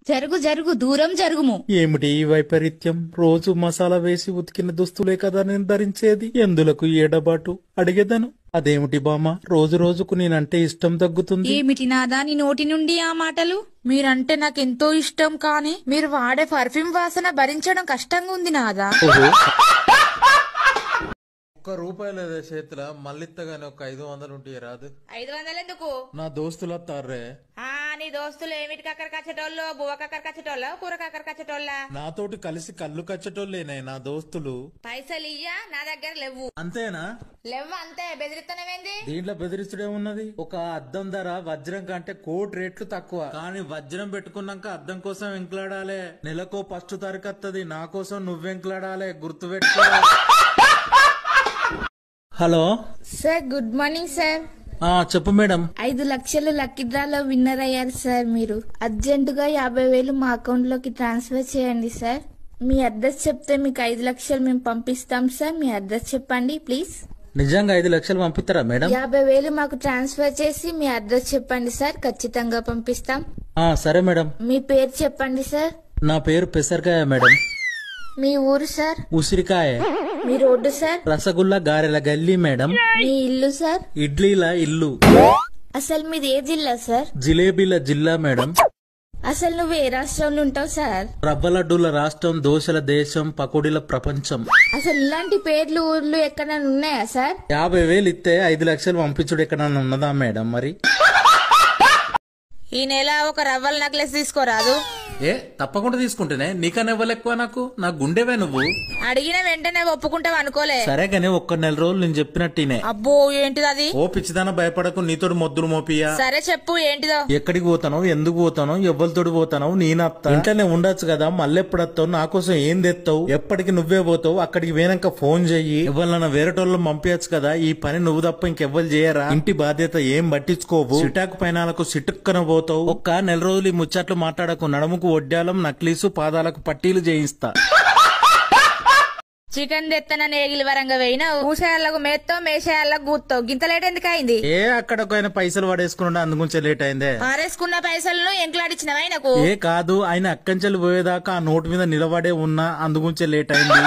జరుగు జరుగు దూరం జరుగుము. ఏమిటి ఈ వైపరీత్యం? రోజు మసాలా వేసి ఉతికిన దుస్తులే కదా నేను ధరించేది, ఎందులకు ఏడబాటు అడిగేదను. అదేమిటి బామ్మ, రోజు రోజుకు నేనంటే ఇష్టం తగ్గుతుంది. ఏమిటి నాదా నీ నోటి నుండి ఆ మాటలు? మీరంటే నాకెంతో ఇష్టం, కానీ మీరు వాడే పర్ఫ్యూమ్ వాసన భరించడం కష్టంగా ఉంది నాదా. ₹1 లేదా చేతుల మళ్ళిత్తగానే ఒక 500 ఉంటే రాదు? 500 ఎందుకు? నా దోస్తులు వస్తారే. నీ దోస్తులు ఏమిటి కక్కర కచ్చటోళ్ళు? బువ్వ కక్కర కచ్చటోళ్ళ, కూర కక్కర కచ్చటోళ్ళ? నాతోటి కలిసి కళ్ళు కచ్చటోళ్ళేనే నా దోస్తులు. పైసలు ఇయ్యా, నా దగ్గర లేవు. అంతేనా? లేవు అంతే. బెదిరిత్తనమేంది? దీంట్లో బెదిరిస్తుడే ఉన్నది. ఒక అద్దం ధర వజ్రం కంటే కోటి రేట్లు తక్కువ, కానీ వజ్రం పెట్టుకున్నాక అద్దం కోసం వెంకలాడాలే. నెలకో 1 తారీఖు వస్తుంది, నా కోసం నువ్వెంకలాడాలే, గుర్తు పెట్టుకో. Hello sir, good morning sir. చెప్పు మేడం. 5 లక్షలు లక్కీ డ్రాలో విన్నర్ అయ్యారు సార్. మీరు అర్జెంటుగా 50,000 మా అకౌంట్ లోకి ట్రాన్స్ఫర్ చేయండి సార్. మీ అడ్రస్ చెప్తే మీకు 5 లక్షలు మేము పంపిస్తాం సార్. మీ అడ్రస్ చెప్పండి ప్లీజ్. నిజంగా 5 లక్షలు పంపిస్తారా మేడం? 50,000 మాకు ట్రాన్స్ఫర్ చేసి మీ అడ్రస్ చెప్పండి సార్, ఖచ్చితంగా పంపిస్తాం. సరే మేడం. మీ పేరు చెప్పండి సార్. నా పేరు పెసరకాయ మేడం. మీ ఊరు సార్? ఉసిరికాయ. మీ రోడ్డు సార్? రసగుల్లా గారెల గల్లీ మేడం. మీ ఇల్లు సార్? ఇడ్లీల ఇల్లు. అసలు మీది ఏ జిల్లా సార్? జిలేబీల జిల్లా మేడం. అసలు నువ్వు ఏ రాష్ట్రంలో ఉంటావు సార్? రవ్వ లడ్డూల రాష్ట్రం, దోశల దేశం, పకోడీల ప్రపంచం. అసలు ఇలాంటి పేర్లు ఊర్లు ఎక్కడైనా ఉన్నాయా సార్? 50,000 ఇస్తే 5 లక్షలు పంపించుడు ఎక్కడన్నా ఉన్నదా మేడం? మరి ఈ నెల ఒక రవ్వల నెక్లెస్ తీసుకోరాదు? తప్పకుండా తీసుకుంటేనే. నీకన్నా ఇవ్వలు ఎక్కువ నాకు, నా గుండెవే నువ్వు. అడిగిన వెంటనే ఒప్పుకుంటావు అనుకోలే. సరే గానీ ఒక్క నెల రోజులు నేను చెప్పినట్టినే. అబ్బో ఏంటిది అది? ఓ పిచ్చిదాన, భయపడకు, నీతోడు మొద్దులు మోపియా. సరే చెప్పు ఏంటిదో. ఎక్కడికి పోతానో, ఎందుకు పోతానో, ఎవ్వరితోటి పోతానో నేనత్తా. ఇంట్లోనే ఉండొచ్చు కదా, మళ్ళీ ఎప్పుడొస్తావు, నా కోసం ఏం తెస్తావు? ఎప్పటికి నువ్వే పోతావు. అక్కడికి పోయినాక ఫోన్ చెయ్యి. ఎవరినైనా వేరేటోళ్ళు పంపించచ్చు కదా, ఈ పని నువ్వు తప్ప ఇంకెవ్వరు చేయరా. ఇంటి బాధ్యత ఏం పట్టించుకోవు. సిటాకు పైనాలకు సిటుక్కన పోతావు. ఒక్క నెల రోజులు ఈ ముచ్చట్లు మాట్లాడకు. నడుముకు వడ్డాలం, నక్లీసు, పాదాలకు పట్టీలు చేయిస్తా. చికెన్ తెత్తనని ఏగిలి వరంగా వేయినావు. ఊసేళ్లకు మేత్తావు, మేసేళ్లకు గూత్తావు. గింత లేట్ ఎందుకు అయింది? అక్కడికైనా పైసలు పడేసుకున్నా, అందుగుంచే లేట్ అయిందే. పారేసుకున్న పైసలను ఎంకలాడిచ్చినవా ఆయనకు? కాదు, ఆయన అక్కంచెలు పోయేదాకా ఆ నోటు మీద నిలబడే ఉన్నా, అందుగుంచే లేట్ అయింది.